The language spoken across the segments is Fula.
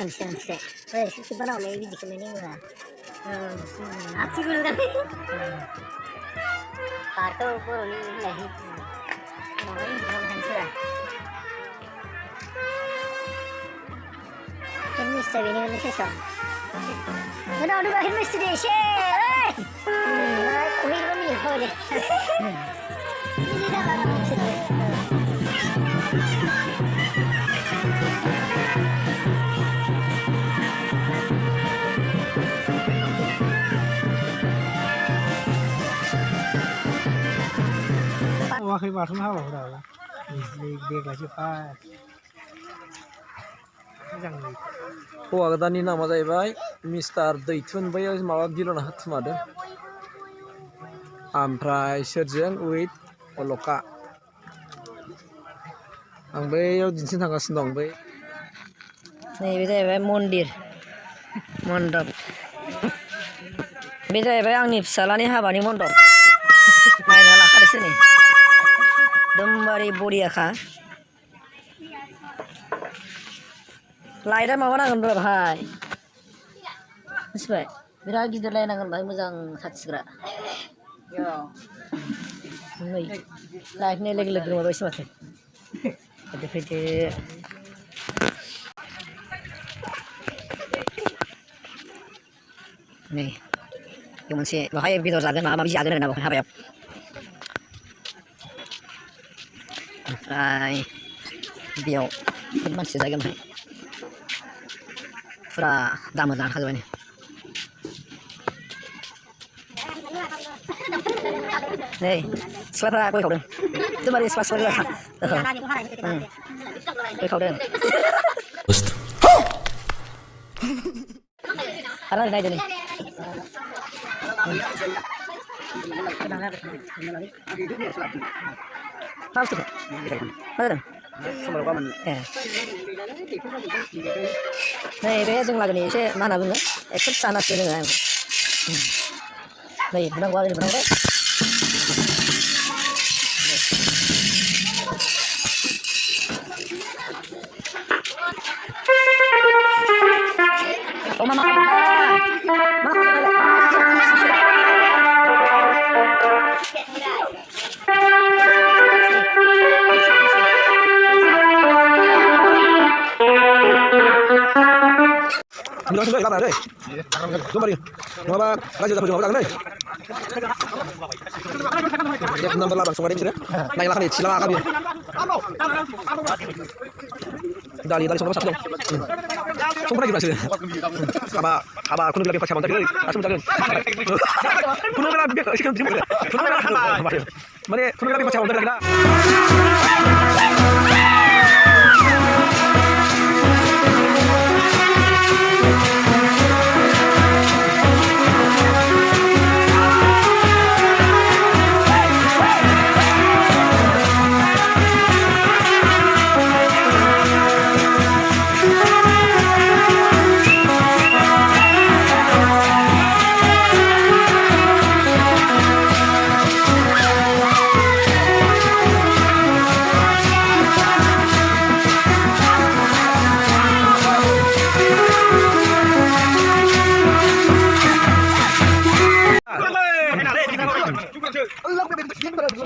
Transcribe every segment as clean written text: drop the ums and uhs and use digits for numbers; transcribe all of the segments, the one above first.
मोनसे एसे बानावलाय बिदिखौलाय नोङो आथिगुल गानै बाथौ बर'नि होननाय माबा इंलिसाव थांसोरा हेडमिस्टार बेनि मोनसे फेसन उनाव दङ हेडमिस्टार एसे खहैबो मिनिखाव दे Wakil baru nggak apa udah, dia kasih pas. हौवा गोदाननि नामा जाहैबाय मिस्टार दैथुन बैयाव माबा गिल'ना हाथुमादों ओमफ्राय सोरजों उइथ अलका आं बैयाव दिन्थिनो थांगासिनो दं बै नैबे जाहैबाय मन्दिर मण्डप बे जाहैबाय आंनि फिसालानि हाबानि मण्डप नायना लाखादोसो नै एकदमबारे बरियाखा लाइटआ माबा नांगोन र' भाइ मिथिबाय बिराद गिदिर लाइट नांगोन भाइ मोजां साथिग्रा नै लाइट होननाय लोगो लोगो गोमाबायसो माथो फैदो फैदो नै बेयाव मोनसे बाहाय बेदर जागोन माबा माबि जागोन आरोना बावहाय हाबायाव ओमफ्राय बेयाव मानसि जागोन भाइ फुरा दामोल लांखाजोबबाय नै नै सिख्लाफ्रा गय खावदों एकदमबारे सिख्ला गय खावदों आरो नायदो नै मा बुस्थुखौ मा जादों नै बे जों लागोनि एसे मा होनना बुङो एसे फिसा नासो जोङो नै बुनांगौ आरो बुनांगौ Oh mama, Bilang sudah lama deh. Jom mari. Mama lagi dah berjumpa lagi. Ya nombor labang semua ini. Naik lah ni, silakan dia. Dari semua satu dong. Semua lagi berhasil. Apa aku lagi pakai montar lagi. Asal montar. Kuno lagi biar sih kan jumpa. Kuno lagi. Mari kuno lagi pakai montar lagi.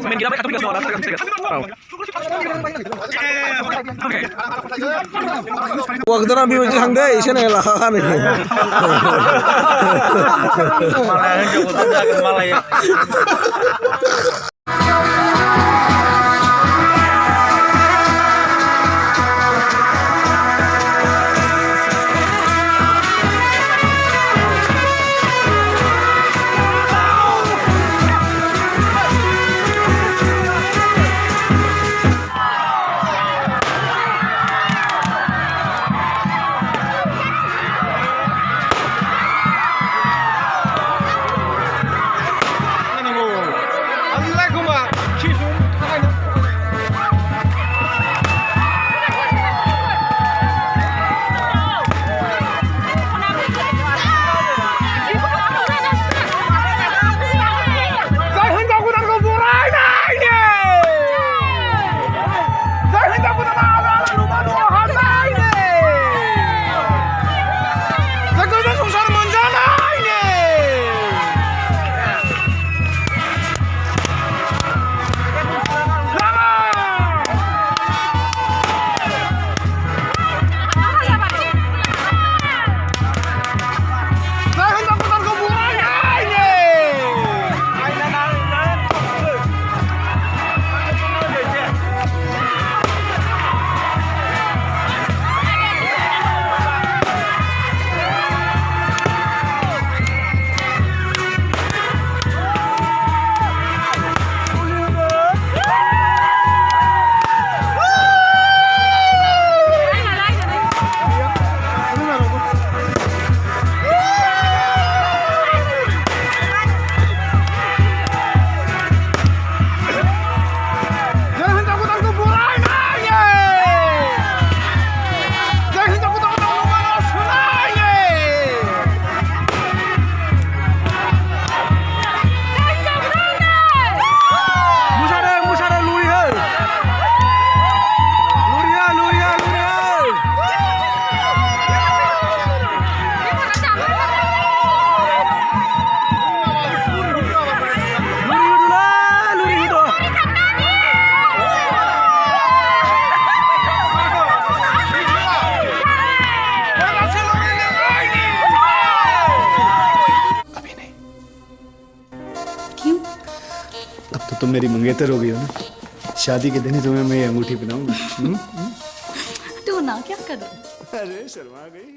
Main gila satu suara waktu nabi masih hangdai sini lah kan ini malah jauh malah ya तो तुम मेरी मंगेतर हो गई हो ना। शादी के दिन ही तुम्हें मैं ये अंगूठी पहनाऊंगा। तू ना क्या करूं? अरे शर्मा गई।